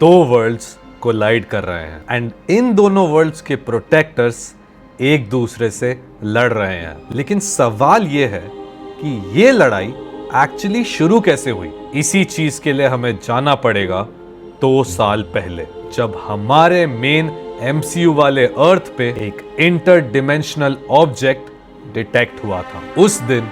दो world's collide कर रहे हैं एंड इन दोनों वर्ल्ड्स के प्रोटेक्टर्स एक दूसरे से लड़ रहे हैं। लेकिन सवाल यह है कि ये लड़ाई एक्चुअली शुरू कैसे हुई। इसी चीज के लिए हमें जाना पड़ेगा 2 साल पहले, जब हमारे मेन MCU वाले अर्थ पे एक इंटरडिमेंशनल ऑब्जेक्ट डिटेक्ट हुआ था। उस दिन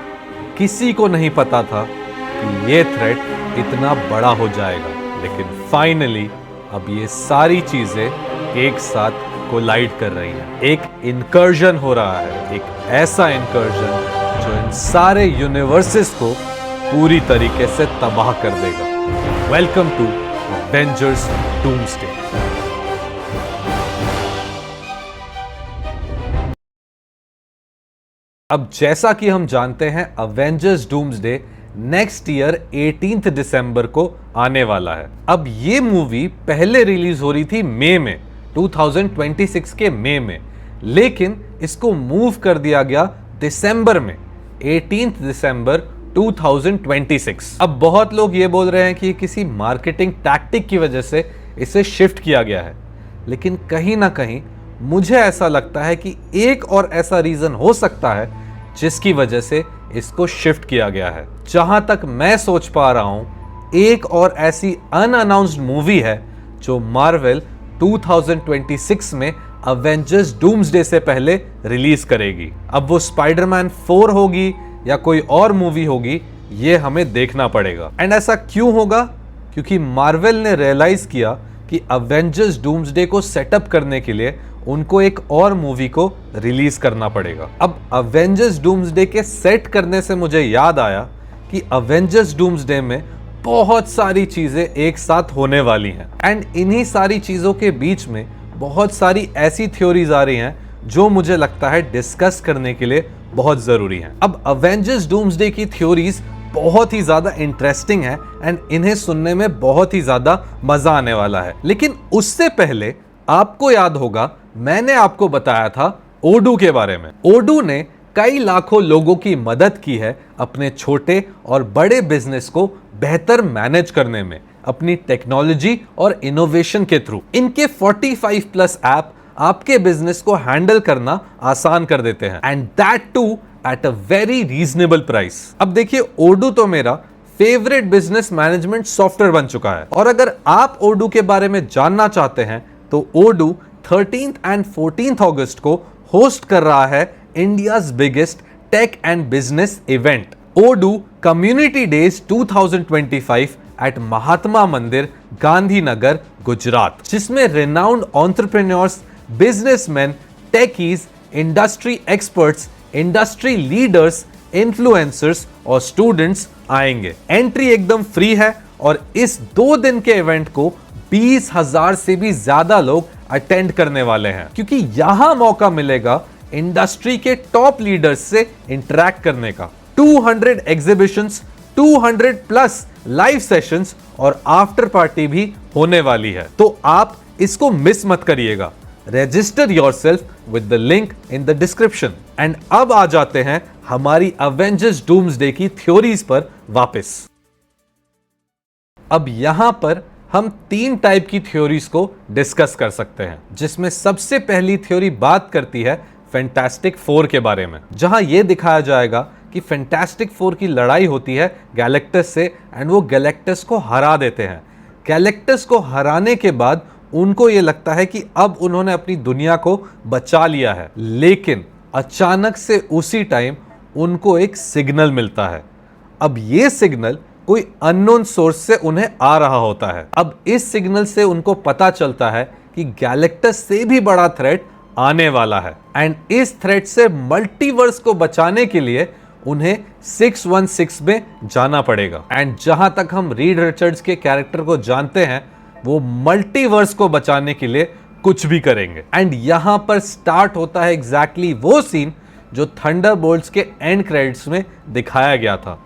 किसी को नहीं पता था कि ये थ्रेट इतना बड़ा हो जाएगा, लेकिन फाइनली अब ये सारी चीजें एक साथ कोलाइड कर रही हैं। एक इनकर्जन हो रहा है, एक ऐसा इनकर्जन जो इन सारे यूनिवर्सेस को पूरी तरीके से तबाह कर देगा। Welcome to Avengers Doomsday. अब जैसा कि हम जानते हैं, अवेंजर्स डूम्सडे नेक्स्ट ईयर 18 दिसंबर को आने वाला है। अब ये मूवी पहले रिलीज हो रही थी मई में, 2026 के मई में, लेकिन इसको मूव कर दिया गया दिसंबर में, 18 दिसंबर 2026। अब बहुत लोग ये बोल रहे हैं कि किसी मार्केटिंग टैक्टिक की वजह से इसे शिफ्ट किया गया है, लेकिन कहीं ना कहीं मुझे ऐसा लगता है कि एक और ऐसा रीजन हो सकता है जिसकी वजह से इसको शिफ्ट किया गया है। जहां तक मैं सोच पा रहा हूं, एक और ऐसी अनअनाउंस्ड मूवी है जो मार्वल 2026 में अवेंजर्स डूम्सडे से पहले रिलीज करेगी। अब वो स्पाइडरमैन 4 होगी या कोई और मूवी होगी, ये हमें देखना पड़ेगा। एंड ऐसा क्यों होगा? क्योंकि मार्वल ने रियलाइज किया कि अवेंजर्स डूम्सडे को सेटअप करने के लिए उनको एक और मूवी को रिलीज करना पड़ेगा। अब अवेंजर्स डूम्सडे के सेट करने से मुझे याद आया कि अवेंजर्स डूम्सडे में बहुत सारी चीजें एक साथ होने वाली हैं एंड इन्हीं सारी चीजों के बीच में बहुत सारी ऐसी थ्योरीज आ रही हैं जो मुझे लगता है डिस्कस करने के लिए बहुत जरूरी हैं। अब अवेंजर्स डूम्सडे की थ्योरीज बहुत ही ज्यादा इंटरेस्टिंग है एंड इन्हें सुनने में बहुत ही ज्यादा मजा आने वाला है। लेकिन उससे पहले आपको याद होगा, मैंने आपको बताया था ओडू के बारे में। ओडू ने कई लाखों लोगों की मदद की है अपने छोटे और बड़े बिजनेस को बेहतर मैनेज करने में, अपनी टेक्नोलॉजी और इनोवेशन के थ्रू। इनके 45+ ऐप आपके बिजनेस को हैंडल करना आसान कर देते हैं and that too at a very reasonable price. अब देखिए, ओडू तो मेरा फेवरेट बिजनेस मैनेजमेंट सॉफ्टवेयर बन चुका है और अगर आप ओडू के बारे में जानना चाहते हैं तो ओडू 13th and 14th अगस्त को होस्ट कर रहा है India's biggest tech and business event, Odoo community days 2025 at Mahatma Mandir, Gandhinagar, Gujarat, जिसमें renowned entrepreneurs, businessmen, techies, industry experts, industry leaders, influencers और स्टूडेंट्स आएंगे। एंट्री एकदम फ्री है और इस 2 दिन के इवेंट को 20,000 से भी ज्यादा लोग अटेंड करने वाले हैं, क्योंकि यहां मौका मिलेगा इंडस्ट्री के टॉप लीडर्स से इंटरैक्ट करने का। 200 एग्जीबिशंस, 200+ लाइव सेशंस और आफ्टर पार्टी भी होने वाली है, तो आप इसको मिस मत करिएगा। Register yourself with the link in the description. And अब आ जाते हैं हमारी अवेंजर्स डूम्सडे की थ्योरीज पर वापस। अब यहां पर हम 3 टाइप की थ्योरीज को डिस्कस कर सकते हैं, जिसमें सबसे पहली थ्योरी बात करती है फैंटास्टिक 4 के बारे में, जहां यह दिखाया जाएगा कि फैंटास्टिक 4 की लड़ाई होती है गैलेक्टस से एंड वो गैलेक्टस को हरा देते हैं। गैलेक्टस को हराने के बाद उनको यह लगता है कि अब उन्होंने अपनी दुनिया को बचा लिया है, लेकिन अचानक से उसी टाइम उनको एक सिग्नल मिलता है। अब ये सिग्नल कोई अननोन सोर्स से उन्हें आ रहा होता है। अब इस सिग्नल से उनको पता चलता है कि गैलेक्टस से भी बड़ा थ्रेट आने वाला है एंड इस थ्रेट से मल्टीवर्स को बचाने के लिए उन्हें 616 में जाना पड़ेगा। एंड जहां तक हम रीड रिचर्ड्स के कैरेक्टर को जानते हैं, वो मल्टीवर्स को बचाने के लिए कुछ भी करेंगे। एंड यहां पर स्टार्ट होता है एग्जैक्टली वो सीन जो थंडरबोल्ट्स के एंड क्रेडिट्स में दिखाया गया था।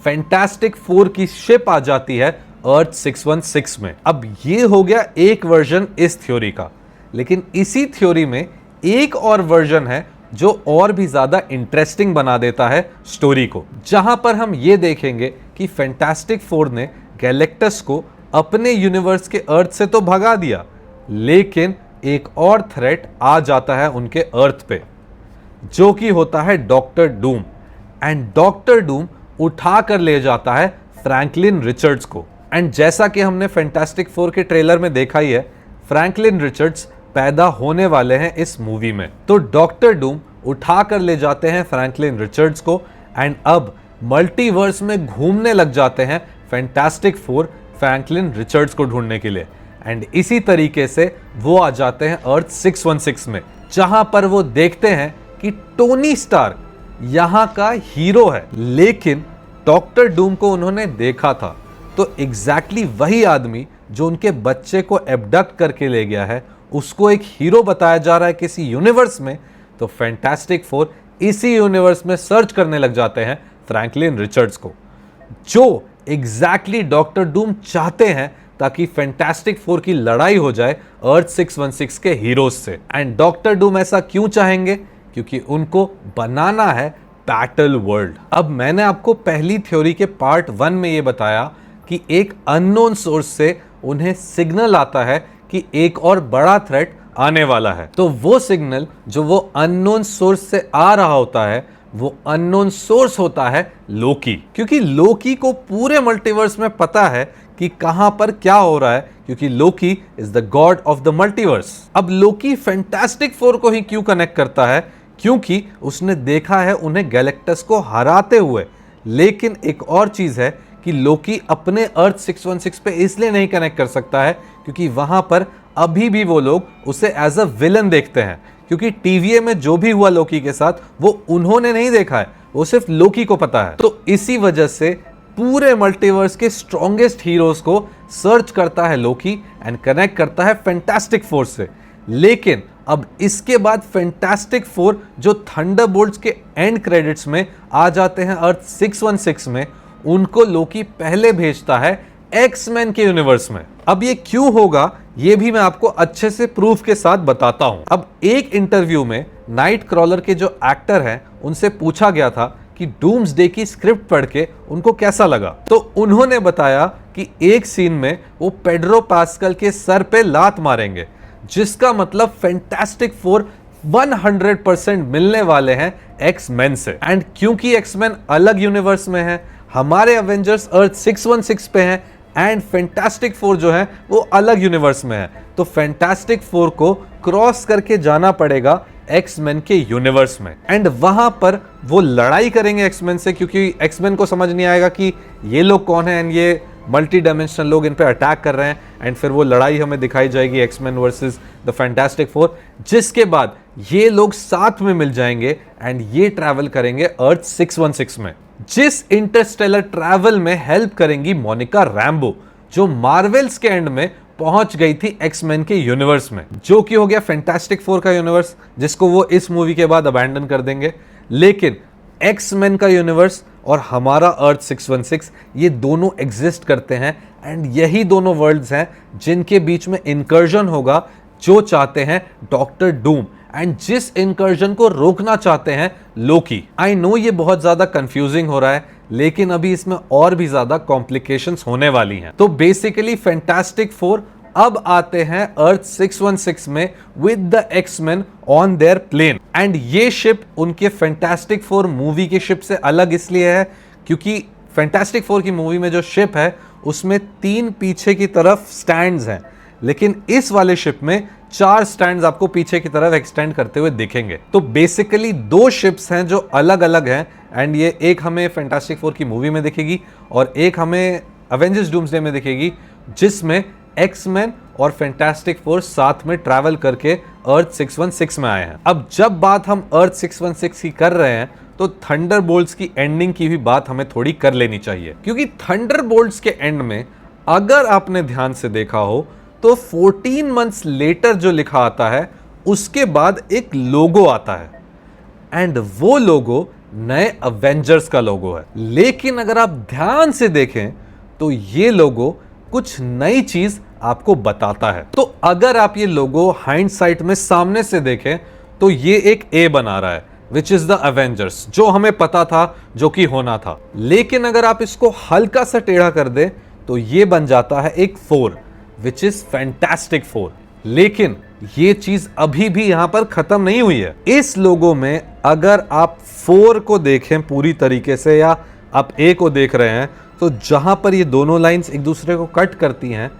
फैंटास्टिक 4 की शिप आ जाती है अर्थ 616 में। अब ये हो गया एक वर्जन इस थ्योरी का, लेकिन इसी थ्योरी में एक और वर्जन है जो और भी ज्यादा इंटरेस्टिंग बना देता है स्टोरी को, जहां पर हम ये देखेंगे कि फैंटास्टिक 4 ने गैलेक्टस को अपने यूनिवर्स के अर्थ से तो भगा दिया, लेकिन एक और थ्रेट आ जाता है उनके अर्थ पे, जो कि होता है doctor Doom. And Doctor Doom उठा कर ले जाता है फ्रैंकलिन रिचर्ड्स को। एंड जैसा कि हमने फैंटास्टिक फोर के ट्रेलर में देखा ही है, फ्रैंकलिन रिचर्ड्स पैदा होने वाले हैं इस मूवी में। तो डॉक्टर डूम उठा कर ले जाते हैं फ्रैंकलिन रिचर्ड्स को एंड अब मल्टीवर्स में घूमने लग जाते हैं फैंटास्टिक फोर फ्रैंकलिन रिचर्ड्स को ढूंढने के लिए। एंड इसी तरीके से वो आ जाते हैं अर्थ 616 में, जहां पर वो देखते हैं कि टोनी स्टार्क यहां का हीरो है। लेकिन डॉक्टर डूम को उन्होंने देखा था, तो एग्जैक्टली वही आदमी जो उनके बच्चे को एब्डक्ट करके ले गया है, उसको एक हीरो बताया जा रहा है किसी यूनिवर्स में। तो फैंटास्टिक फोर इसी यूनिवर्स में सर्च करने लग जाते हैं फ्रैंकलिन रिचर्ड्स को, जो एग्जैक्टली डॉक्टर डूम चाहते हैं, ताकि फैंटास्टिक फोर की लड़ाई हो जाए अर्थ 616 के हीरोज से। एंड डॉक्टर डूम ऐसा क्यों चाहेंगे? क्योंकि उनको बनाना है बैटल वर्ल्ड। अब मैंने आपको पहली थ्योरी के पार्ट 1 में यह बताया कि एक अननोन सोर्स से उन्हें सिग्नल आता है कि एक और बड़ा थ्रेट आने वाला है। तो वो सिग्नल जो वो अननोन सोर्स से आ रहा होता है, वो अननोन सोर्स होता है लोकी। क्योंकि लोकी को पूरे मल्टीवर्स में पता है कि कहां पर क्या हो रहा है, क्योंकि Loki is the God of the multiverse. अब लोकी फैंटास्टिक फोर को ही क्यों कनेक्ट करता है? क्योंकि उसने देखा है उन्हें गैलेक्टस को हराते हुए। लेकिन एक और चीज है कि लोकी अपने अर्थ 616 पे इसलिए नहीं कनेक्ट कर सकता है क्योंकि वहां पर अभी भी वो लोग उसे एज अ विलन देखते हैं। क्योंकि टीवीए में जो भी हुआ लोकी के साथ, वो उन्होंने नहीं देखा है, वो सिर्फ लोकी को पता है। तो इसी वजह से पूरे मल्टीवर्स के स्ट्रॉन्गेस्ट हीरोज को सर्च करता है लोकी एंड कनेक्ट करता है फैंटास्टिक फोर से। लेकिन अब इसके बाद फैंटास्टिक फोर जो थंडरबोल्ट्स के एंड क्रेडिट्स में आ जाते हैं अर्थ 616 में, उनको लोकी पहले भेजता है एक्समैन के यूनिवर्स में। अब ये क्यों होगा, ये भी मैं आपको अच्छे से प्रूफ के साथ बताता हूं। अब एक इंटरव्यू में नाइट क्रॉलर के जो एक्टर हैं, उनसे पूछा गया था कि डूम्सडे की स्क्रिप्ट पढ़ के उनको कैसा लगा। तो उन्होंने बताया कि एक सीन में वो पेड्रो पास्कल के सर पे लात मारेंगे, जिसका मतलब फैंटास्टिक फोर 100% मिलने वाले हैं एक्समैन से। एंड क्योंकि एक्समैन अलग यूनिवर्स में है, हमारे एवेंजर्स अर्थ 616 पे हैं एंड फैंटास्टिक फोर जो है वो अलग यूनिवर्स में है, तो फैंटास्टिक फोर को क्रॉस करके जाना पड़ेगा एक्समैन के यूनिवर्स में। एंड वहां पर वो लड़ाई करेंगे एक्समैन से, क्योंकि एक्समैन को समझ नहीं आएगा कि ये लोग कौन है एंड ये मल्टी डायमेंशनल लोग इन पे अटैक कर रहे हैं। एंड फिर वो लड़ाई हमें दिखाई जाएगी X Men versus the Fantastic Four, जिसके बाद ये लोग साथ में मिल जाएंगे एंड ये ट्रैवल करेंगे अर्थ 616 में, जिस इंटरस्टेलर ट्रैवल में हेल्प करेंगी मोनिका रैम्बो, जो मार्वल्स के एंड में पहुंच गई थी एक्समैन के यूनिवर्स में, जो कि हो गया फैंटास्टिक फोर का यूनिवर्स, जिसको वो इस मूवी के बाद अबैंडन कर देंगे। लेकिन एक्समैन का यूनिवर्स और हमारा अर्थ 616, ये दोनों एग्जिस्ट करते हैं एंड यही दोनों वर्ल्ड्स हैं जिनके बीच में इंकर्जन होगा, जो चाहते हैं डॉक्टर डूम एंड जिस इंकर्जन को रोकना चाहते हैं लोकी। आई नो ये बहुत ज्यादा कंफ्यूजिंग हो रहा है, लेकिन अभी इसमें और भी ज्यादा कॉम्प्लिकेशंस होने वाली हैं। तो बेसिकली फैंटास्टिक फोर अब आते हैं अर्थ 616 में with the X Men on their plane. And ये शिप उनके फैंटास्टिक फोर मूवी की शिप से अलग इसलिए है क्योंकि फैंटास्टिक फोर की मूवी में जो शिप है उसमें 3 पीछे की तरफ स्टैंड्स हैं, लेकिन इस वाले शिप में 4 स्टैंड्स आपको पीछे की तरफ एक्सटेंड करते हुए दिखेंगे। तो बेसिकली 2 शिप्स हैं जो अलग अलग हैं एंड ये एक हमें फैंटास्टिक फोर की मूवी में दिखेगी और एक हमें अवेंजर्स डूम्सडे में दिखेगी, जिसमें एक्समैन और फैंटास्टिक फोर साथ में ट्रैवल करके अर्थ 616 में आए हैं। अब जब बात हम अर्थ 616 की कर रहे हैं, तो थंडरबोल्ट्स की एंडिंग की भी बात हमें थोड़ी कर लेनी चाहिए, क्योंकि थंडरबोल्ट्स के एंड में अगर आपने ध्यान से देखा हो तो 14 मंथ्स लेटर जो लिखा आता है उसके बाद एक लोगो आता है एंड वो लोगो नए अवेंजर्स का लोगो है। लेकिन अगर आप ध्यान से देखें तो ये लोगो कुछ नई चीज आपको बताता है। तो अगर आप ये लोगो हाइंडसाइट में सामने से देखें तो ये एक ए बना रहा है विच इज द अवेंजर्स, जो हमें पता था, जो कि होना था। लेकिन अगर आप इसको हल्का सा टेढ़ा कर दें तो ये बन जाता है एक 4, विच इज फैंटास्टिक 4। लेकिन ये चीज अभी भी यहां पर खत्म नहीं हुई है। इस लोगो में अगर आप 4 को देखें पूरी तरीके से, या आप ए को देख रहे हैं, तो जहां पर ये दोनों लाइंस एक दूसरे को कट करती हैं,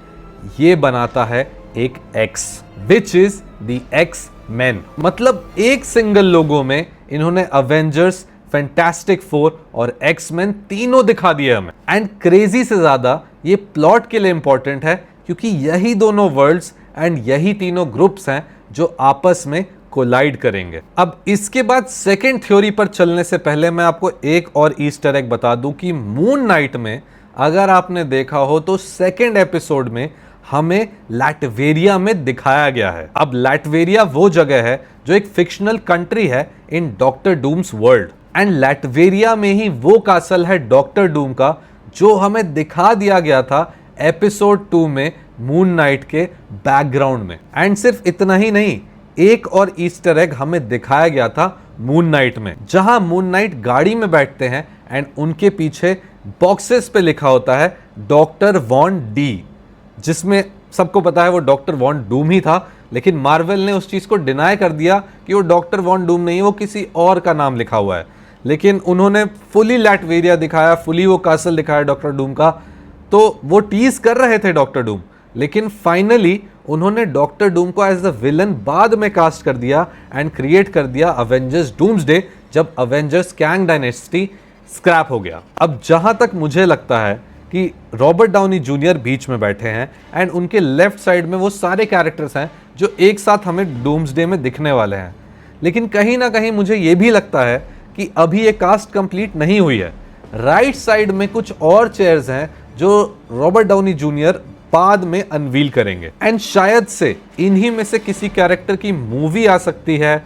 ये बनाता है एक x, which is the x man. मतलब एक सिंगल लोगो में इन्होंने अवेंजर्स, फैंटास्टिक 4 और एक्स मैन तीनों दिखा दिए हमें। एंड क्रेजी से ज्यादा ये प्लॉट के लिए इंपॉर्टेंट है, क्योंकि यही दोनों वर्ल्ड्स एंड यही तीनों ग्रुप्स हैं जो आपस में कोलाइड करेंगे। अब इसके बाद सेकेंड थ्योरी पर चलने से पहले मैं आपको एक और ईस्टर एग बता दूं कि मून नाइट में अगर आपने देखा हो तो सेकेंड एपिसोड में हमें लैटवेरिया में दिखाया गया है। अब लैटवेरिया वो जगह है जो एक फिक्शनल कंट्री है in doctor dooms world, and लैटवेरिया में ही वो कासल है डॉक्टर डूम का जो हमें दिखा दिया गया था एपिसोड 2 में मून नाइट के बैकग्राउंड में। एंड सिर्फ इतना ही नहीं, एक और ईस्टर एग हमें दिखाया गया था मून नाइट में, जहां मून नाइट गाड़ी में बैठते हैं एंड उनके पीछे बॉक्सेस पे लिखा होता है डॉक्टर वॉन डी, जिसमें सबको पता है वो डॉक्टर वॉन डूम ही था। लेकिन मार्वल ने उस चीज को डिनाई कर दिया कि वो डॉक्टर वॉन डूम नहीं है, वो किसी और का नाम लिखा हुआ है। लेकिन उन्होंने फुली लैटवेरिया दिखाया, फुली वो कासल दिखाया डॉक्टर डूम का। तो वो टीज कर रहे थे डॉक्टर डूम, लेकिन फाइनली उन्होंने डॉक्टर डूम को एज द विलन बाद में कास्ट कर दिया एंड क्रिएट कर दिया अवेंजर्स डूम्सडे, जब अवेंजर्स कैंग डायनेस्टी स्क्रैप हो गया। अब जहां तक मुझे लगता है कि रॉबर्ट डाउनी जूनियर बीच में बैठे हैं एंड उनके लेफ्ट साइड में वो सारे कैरेक्टर्स हैं जो एक साथ हमें डूम्सडे में दिखने वाले हैं। लेकिन कहीं ना कहीं मुझे ये भी लगता है कि अभी ये कास्ट कंप्लीट नहीं हुई है। राइट साइड में कुछ और चेयर्स हैं जो रॉबर्ट डाउनी जूनियर बाद में अनवील करेंगे, एंड शायद से इन्हीं में से किसी कैरेक्टर की मूवी आ सकती है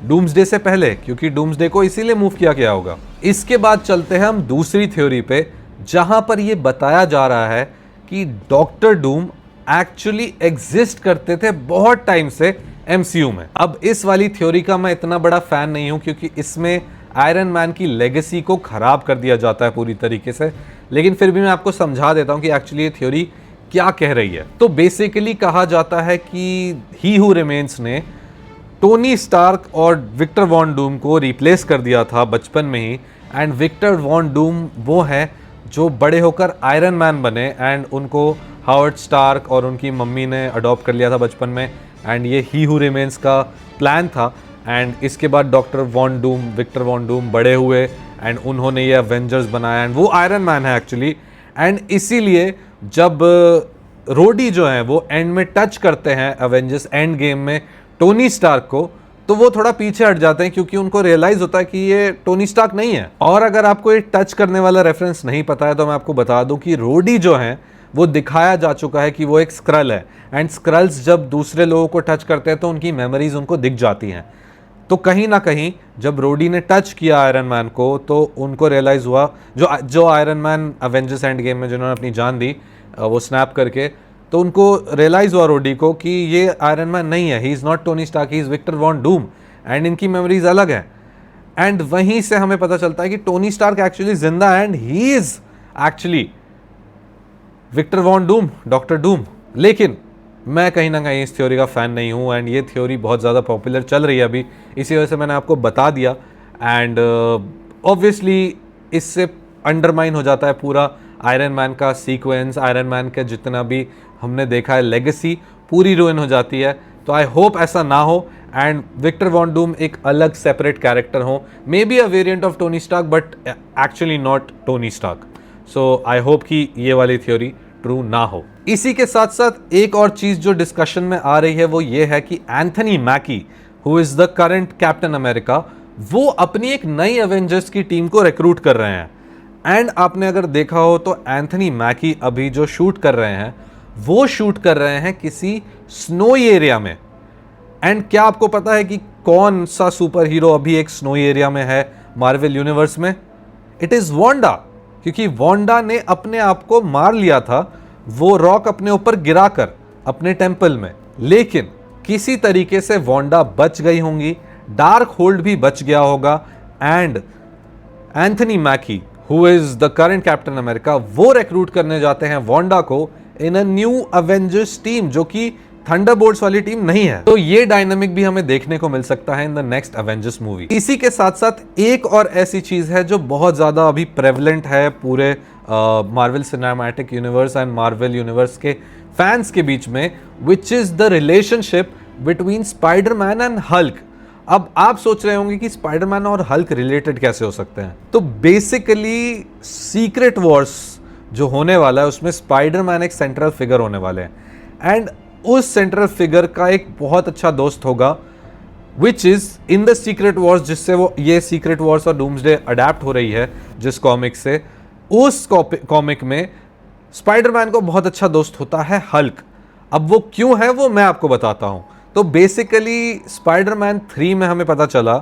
डूम्सडे से पहले, क्योंकि डूम्सडे को इसीलिए मूव किया गया होगा। इसके बाद चलते हैं हम दूसरी थ्योरी पे, जहां पर यह बताया जा रहा है कि डॉक्टर डूम एक्चुअली एग्जिस्ट करते थे बहुत टाइम से एमसीयू में। अब इस वाली थ्योरी का मैं इतना बड़ा फैन नहीं हूं, क्योंकि इसमें आयरन मैन की लेगेसी को खराब कर दिया जाता है पूरी तरीके से। लेकिन फिर भी मैं आपको समझा देता हूं कि एक्चुअली ये थ्योरी क्या कह रही है। तो बेसिकली कहा जाता है कि ही हू रिमेन्स ने टोनी स्टार्क और विक्टर वॉन डूम को रिप्लेस कर दिया था बचपन में ही, एंड विक्टर वॉन डूम वो हैं जो बड़े होकर आयरन मैन बने, एंड उनको हावर्ड स्टार्क और उनकी मम्मी ने अडॉप्ट कर लिया था बचपन में, एंड ये ही हू रिमेन्स का प्लान था। एंड इसके बाद doctor von Doom, Victor von Doom बड़े हुए एंड उन्होंने ये अवेंजर्स बनाया, एंड वो आयरन मैन है एक्चुअली। एंड इसीलिए जब रोडी जो है वो एंड में टच करते हैं अवेंजर्स एंड गेम में टोनी स्टार्क को, तो वो थोड़ा पीछे हट जाते हैं, क्योंकि उनको रियलाइज होता है कि ये टोनी स्टार्क नहीं है। और अगर आपको ये टच करने वाला रेफरेंस नहीं पता है तो मैं आपको बता दूं कि रोडी जो है वो दिखाया जा चुका है कि वो एक स्क्रल है, एंड स्क्रल्स जब दूसरे लोगों को टच करते हैं तो उनकी मेमोरीज उनको दिख जाती हैं। तो कहीं ना कहीं जब रोडी ने टच किया आयरन मैन को, तो उनको रियलाइज हुआ, जो iron man Avengers end game में जिन्होंने अपनी जान दी वो स्नैप करके, तो उनको रियलाइज हुआ रोडी को कि ये आयरन मैन नहीं है, he is not Tony Stark, he is Victor von Doom, and इनकी मेमोरीज अलग हैं। एंड वहीं से हमें पता चलता है कि टोनी स्टार्क एक्चुअली जिंदा है, and he is actually Victor von Doom, doctor Doom. लेकिन मैं कहीं ना कहीं इस थ्योरी का फ़ैन नहीं हूँ, एंड ये थ्योरी बहुत ज़्यादा पॉपुलर चल रही है अभी, इसी वजह से मैंने आपको बता दिया। एंड ऑब्वियसली इससे अंडरमाइन हो जाता है पूरा आयरन मैन का सीक्वेंस, आयरन मैन का जितना भी हमने देखा है लेगेसी पूरी रुइन हो जाती है। तो आई होप ऐसा ना हो, एंड विक्टर वॉन डूम एक अलग सेपरेट कैरेक्टर हो, may be a variant of Tony Stark but actually not Tony Stark. So I hope कि ये वाली थ्योरी ट्रू ना हो। इसी के साथ साथ एक और चीज जो डिस्कशन में आ रही है वो ये है कि Anthony मैकी, who is the current captain America, वो अपनी एक नई एवेंजर्स की टीम को रिक्रूट कर रहे हैं। एंड आपने अगर देखा हो तो एंथनी मैकी अभी जो शूट कर रहे हैं वो शूट कर रहे हैं किसी स्नोई एरिया में। एंड क्या आपको पता है कि कौन सा सुपर हीरो अभी एक स्नोई एरिया में है मार्वल यूनिवर्स में? इट इज वांडा, क्योंकि वांडा ने अपने आप को मार लिया था वो रॉक अपने ऊपर गिराकर अपने टेंपल में। लेकिन किसी तरीके से वांडा बच गई होंगी, डार्क होल्ड भी बच गया होगा, and Anthony मैकी, who is the current captain America, वो रिक्रूट करने जाते हैं वांडा को इन अ न्यू अवेंजर्स टीम, जो कि थंडरबोल्ट्स वाली टीम नहीं है। तो ये डायनामिक भी हमें देखने को मिल सकता है in the next Avengers movie. इसी के साथ साथ एक और ऐसी चीज है जो बहुत ज्यादा अभी प्रेवलेंट है पूरे Marvel cinematic universe and Marvel universe के फैंस के बीच में, which is the relationship between Spiderman and Hulk. अब आप सोच रहे होंगे कि स्पाइडरमैन और हल्क रिलेटेड कैसे हो सकते हैं। तो बेसिकली सीक्रेट वॉर्स जो होने वाला है उसमें स्पाइडरमैन एक सेंट्रल फिगर होने वाले हैं एंड उस सेंट्रल फिगर का एक बहुत अच्छा दोस्त होगा which is in the secret Wars, जिससे वो ये सीक्रेट वॉर्स और डूम्सडे अडेप्ट हो रही है जिस कॉमिक से, उस कॉमिक में स्पाइडरमैन को बहुत अच्छा दोस्त होता है हल्क। अब वो क्यों है वो मैं आपको बताता हूं। तो बेसिकली स्पाइडरमैन 3 में हमें पता चला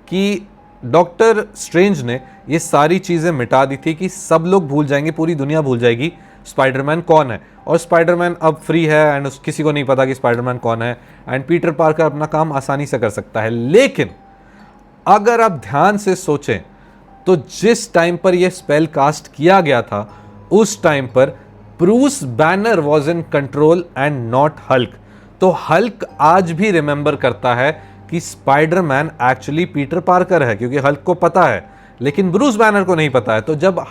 कि डॉक्टर स्ट्रेंज ने ये सारी चीजें मिटा दी थी कि सब लोग भूल जाएंगे, पूरी दुनिया भूल जाएगी स्पाइडरमैन कौन है, और स्पाइडरमैन अब फ्री है एंड किसी को नहीं पता कि स्पाइडरमैन कौन है एंड पीटर पार्कर अपना काम आसानी से कर सकता है। लेकिन अगर आप ध्यान से सोचें तो जिस टाइम पर यह स्पेल कास्ट किया गया था उस टाइम पर Bruce banner was in control and not Hulk. तो हल्क आज भी रिमेंबर करता है कि स्पाइडरमैन एक्चुअली पीटर पार्कर है, क्योंकि हल्क को पता है लेकिन ब्रूस बैनर को नहीं पता है। तो जब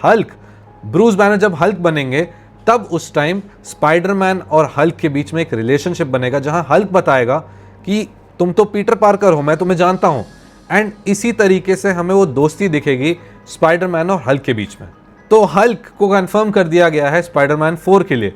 ब्रूस बैनर जब हल्क बनेंगे तब उस टाइम स्पाइडरमैन और हल्क के बीच में एक रिलेशनशिप बनेगा, जहां हल्क बताएगा कि तुम तो पीटर पार्कर हो, मैं तुम्हें जानता हूं, एंड इसी तरीके से हमें वो दोस्ती दिखेगी स्पाइडरमैन और हल्क के बीच में। तो हल्क को कंफर्म कर दिया गया है स्पाइडरमैन 4 के लिए।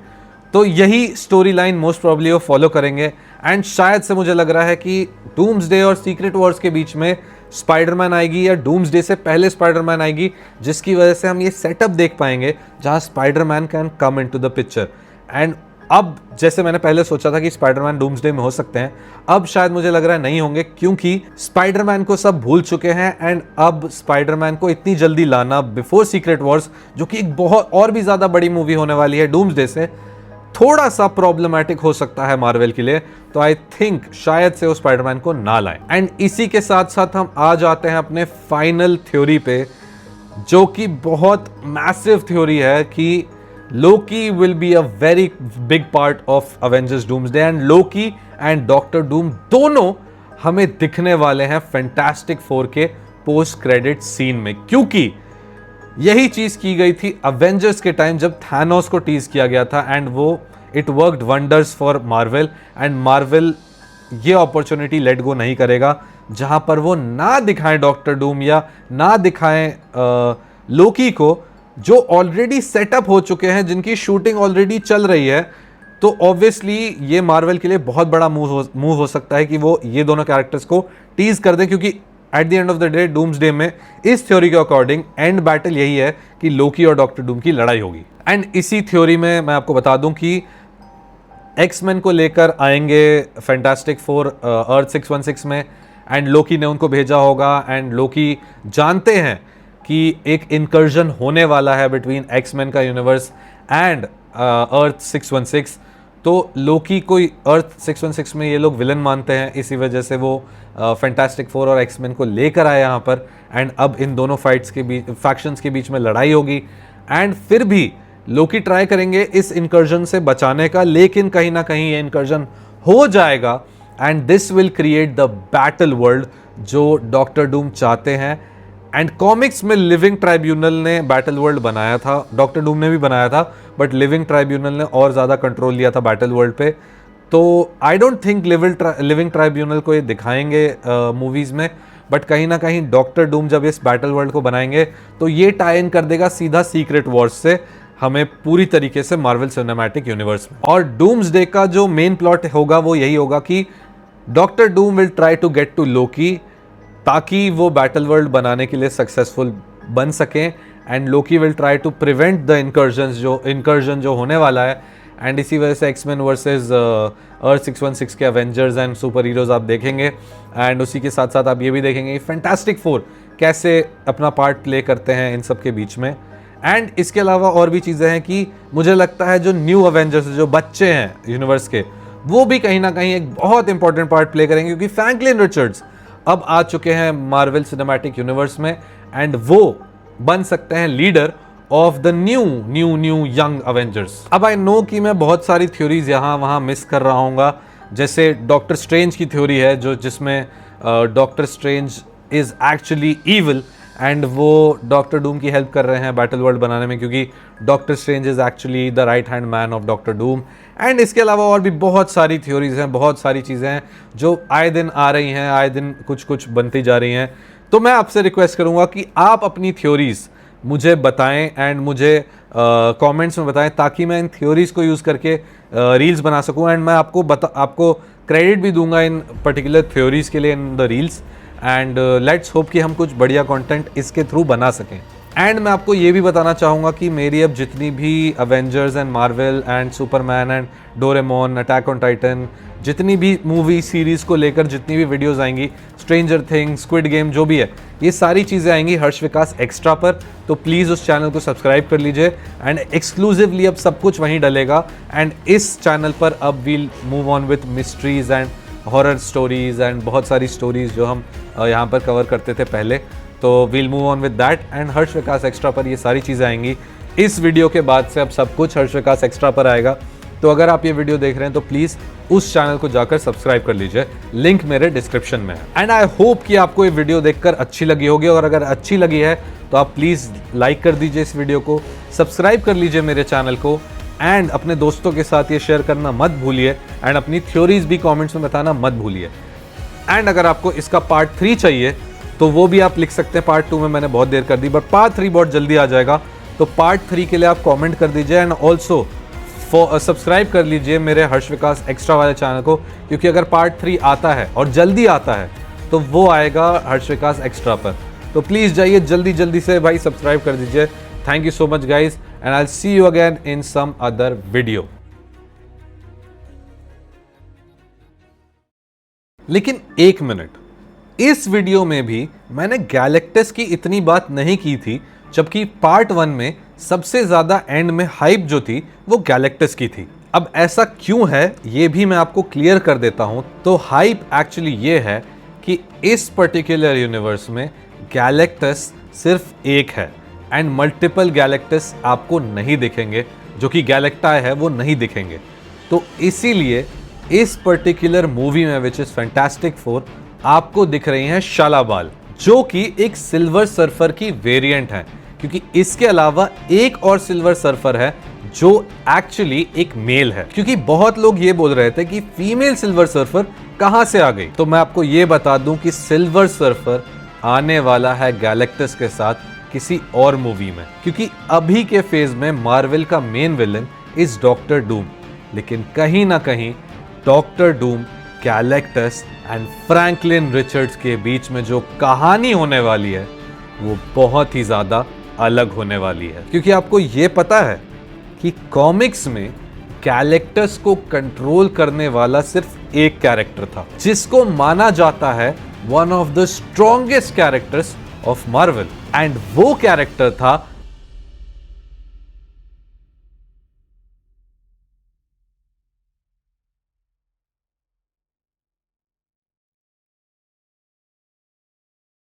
तो यही स्टोरी लाइन मोस्ट प्रोबेबली वो फॉलो करेंगे एंड शायद से मुझे लग रहा है कि डूम्सडे और सीक्रेट वॉर्स के बीच में स्पाइडरमैन आएगी या डूम्सडे से पहले स्पाइडरमैन आएगी, जिसकी वजह से हम ये सेटअप देख पाएंगे जहां Spiderman can come into the picture. And अब जैसे मैंने पहले सोचा था कि स्पाइडरमैन डूम्सडे में हो सकते हैं, अब शायद मुझे लग रहा है नहीं होंगे, क्योंकि स्पाइडरमैन को सब भूल चुके हैं एंड अब स्पाइडरमैन को इतनी जल्दी लाना बिफोर सीक्रेट वॉर्स, जो कि एक बहुत और भी ज्यादा बड़ी मूवी होने वाली है डूम्सडे से, थोड़ा सा प्रॉब्लमैटिक हो सकता है मार्वल के लिए। तो आई थिंक शायद से वो स्पाइडरमैन को ना लाए। एंड इसी के साथ साथ हम आ जाते हैं अपने फाइनल थ्योरी पे, जो कि बहुत मैसिव थ्योरी है कि Loki will be a very big part of Avengers Doomsday and Loki and Doctor Doom दोनों हमें दिखने वाले हैं फैंटास्टिक 4 के पोस्ट क्रेडिट सीन में, क्योंकि यही चीज की गई थी अवेंजर्स के टाइम जब थैनोस को टीज किया गया था एंड वो it worked wonders for Marvel and Marvel ये अपॉर्चुनिटी लेट गो नहीं करेगा, जहां पर वो ना दिखाएं डॉक्टर डूम या ना दिखाएं लोकी को, जो ऑलरेडी सेटअप हो चुके हैं, जिनकी शूटिंग ऑलरेडी चल रही है। तो ऑब्वियसली ये मार्वल के लिए बहुत बड़ा मूव हो सकता है कि वो ये दोनों कैरेक्टर्स को टीज कर दें, क्योंकि at the end of the day doomsday में इस थ्योरी के अकॉर्डिंग एंड बैटल यही है कि लोकी और डॉक्टर डूम की लड़ाई होगी। एंड इसी थ्योरी में मैं आपको बता दूं कि एक्समैन को लेकर आएंगे फैंटास्टिक 4 अर्थ 616 में एंड लोकी ने उनको भेजा होगा एंड लोकी जानते हैं कि एक इनकर्जन होने वाला है बिटवीन एक्समैन का यूनिवर्स एंड अर्थ 616। तो लोकी को अर्थ 616 में ये लोग विलन मानते हैं, इसी वजह से वो फैंटास्टिक 4 और एक्समैन को लेकर आए यहाँ पर एंड अब इन दोनों फाइट्स के बीच फैक्शंस के बीच में लड़ाई होगी एंड फिर भी लोकी ट्राई करेंगे इस इनकर्जन से बचाने का, लेकिन कहीं ना कहीं ये इनकर्जन हो जाएगा and this will create the battle world जो डॉक्टर डूम चाहते हैं। एंड कॉमिक्स में लिविंग ट्राइब्यूनल ने बैटल वर्ल्ड बनाया था, डॉक्टर डूम ने भी बनाया था, बट लिविंग ट्राइब्यूनल ने और ज़्यादा कंट्रोल लिया था बैटल वर्ल्ड पे। तो I don't think living tribunal को ये दिखाएंगे मूवीज़ में, बट कहीं ना कहीं डॉक्टर डूम जब इस बैटल वर्ल्ड को बनाएंगे तो ये टाई इन कर देगा सीधा सीक्रेट वॉर्स से हमें पूरी तरीके से मार्वल सिनेमैटिक यूनिवर्स में। और डूम्सडे का जो मेन प्लॉट होगा वो यही होगा कि Doctor Doom will try to get to Loki ताकि वो बैटल वर्ल्ड बनाने के लिए सक्सेसफुल बन सकें and Loki will try to prevent the incursion जो होने वाला है। एंड इसी वजह से एक्समैन वर्सेस अर्थ 616 के एवेंजर्स एंड सुपर हीरोज आप देखेंगे एंड उसी के साथ साथ आप ये भी देखेंगे फैंटास्टिक 4 कैसे अपना पार्ट प्ले करते हैं इन सब के बीच में। एंड इसके अलावा और भी चीज़ें हैं कि मुझे लगता है जो न्यू अवेंजर्स जो बच्चे हैं यूनिवर्स के, वो भी कहीं ना कहीं एक बहुत इंपॉर्टेंट पार्ट प्ले करेंगे, क्योंकि फ्रैंकलिन रिचर्ड्स अब आ चुके हैं मार्वल सिनेमैटिक यूनिवर्स में एंड वो बन सकते हैं leader of the new young Avengers. अब आई नो कि मैं बहुत सारी थ्योरीज यहाँ वहाँ मिस कर रहा हूँगा, जैसे डॉक्टर स्ट्रेंज की थ्योरी है जो जिसमें doctor strange is actually evil and वो डॉक्टर डूम की हेल्प कर रहे हैं बैटल वर्ल्ड बनाने में, क्योंकि doctor strange is actually the right hand man of doctor Doom. And इसके अलावा और भी बहुत सारी थ्योरीज हैं, बहुत सारी चीज़ें हैं जो आए दिन आ रही हैं, आए दिन कुछ कुछ बनती जा रही हैं। तो मैं आपसे रिक्वेस्ट करूंगा कि आप अपनी थ्योरीज मुझे बताएं एंड मुझे कमेंट्स में बताएं, ताकि मैं इन थ्योरीज को यूज़ करके रील्स बना सकूं। एंड मैं आपको क्रेडिट भी दूंगा इन पर्टिकुलर थ्योरीज के लिए in the reels. And let's hope कि हम कुछ बढ़िया कंटेंट इसके थ्रू बना सकें। एंड मैं आपको ये भी बताना चाहूँगा कि मेरी अब जितनी भी Avengers end Marvel and Superman and Doraemon, attack on Titan, जितनी भी मूवी सीरीज़ को लेकर जितनी भी वीडियोस आएंगी, स्ट्रेंजर थिंग्स, स्क्विड गेम, जो भी है, ये सारी चीज़ें आएंगी हर्ष विकास एक्स्ट्रा पर। तो प्लीज़ उस चैनल को सब्सक्राइब कर लीजिए एंड एक्सक्लूसिवली अब सब कुछ वहीं डलेगा। एंड इस चैनल पर अब we'll move on with mysteries and horror stories and बहुत सारी स्टोरीज जो हम यहाँ पर कवर करते थे पहले। तो we'll move on with that and Harsh Vikas extra पर ये सारी चीज़ें आएंगी। इस वीडियो के बाद से अब सब कुछ हर्ष विकास एक्स्ट्रा पर आएगा। तो अगर आप ये वीडियो देख रहे हैं तो प्लीज़ उस चैनल को जाकर सब्सक्राइब कर लीजिए, लिंक मेरे डिस्क्रिप्शन में है। एंड आई होप कि आपको ये वीडियो देखकर अच्छी लगी होगी, और अगर अच्छी लगी है तो आप प्लीज़ लाइक कर दीजिए इस वीडियो को, सब्सक्राइब कर लीजिए मेरे चैनल को, एंड अपने दोस्तों के साथ ये शेयर करना मत भूलिए, एंड अपनी थ्योरीज भी कमेंट्स में बताना मत भूलिए। एंड अगर आपको इसका पार्ट 3 चाहिए तो वो भी आप लिख सकते हैं। पार्ट 2 में मैंने बहुत देर कर दी, बट पार्ट 3 बहुत जल्दी आ जाएगा। तो पार्ट 3 के लिए आप कमेंट कर दीजिए एंड ऑल्सो सब्सक्राइब कर लीजिए मेरे हर्ष विकास एक्स्ट्रा वाले चैनल को, क्योंकि अगर पार्ट 3 आता है और जल्दी आता है तो वो आएगा हर्ष विकास एक्स्ट्रा पर। तो प्लीज़ जाइए जल्दी से भाई सब्सक्राइब कर दीजिए। Thank you so much guys and I will see you again in some other video. लेकिन एक मिनट, इस वीडियो में भी मैंने गैलेक्टस की इतनी बात नहीं की थी, जबकि पार्ट 1 में सबसे ज्यादा एंड में हाइप जो थी वो गैलेक्टस की थी। अब ऐसा क्यों है ये भी मैं आपको क्लियर कर देता हूं। तो हाइप एक्चुअली ये है कि इस पर्टिकुलर यूनिवर्स में गैलेक्टस सिर्फ एक है एंड मल्टीपल गैलेक्टस आपको नहीं दिखेंगे, जो कि गैलेक्टाई है वो नहीं दिखेंगे। तो इसीलिए इस पर्टिकुलर मूवी में विच इज फैंटास्टिक फोर आपको दिख रही हैं शालाबाल, जो कि एक सिल्वर सर्फर की वेरिएंट है, क्योंकि इसके अलावा एक और सिल्वर सर्फर है जो एक्चुअली एक मेल है। क्योंकि बहुत लोग ये बोल रहे थे कि फीमेल सिल्वर सर्फर कहां से आ गई, तो मैं आपको ये बता दूं कि सिल्वर सर्फर आने वाला है गैलेक्टस के साथ किसी और मूवी में, क्योंकि अभी के फेज में मार्वल का main villain is doctor Doom, लेकिन कहीं ना कहीं doctor Doom, Galactus and Franklin Richards के बीच में जो कहानी होने वाली है वो बहुत ही ज्यादा अलग होने वाली है। क्योंकि आपको ये पता है कि कॉमिक्स में गैलेक्टस को कंट्रोल करने वाला सिर्फ एक कैरेक्टर था, जिसको माना जाता है one of the strongest characters of Marvel, and वो कैरेक्टर था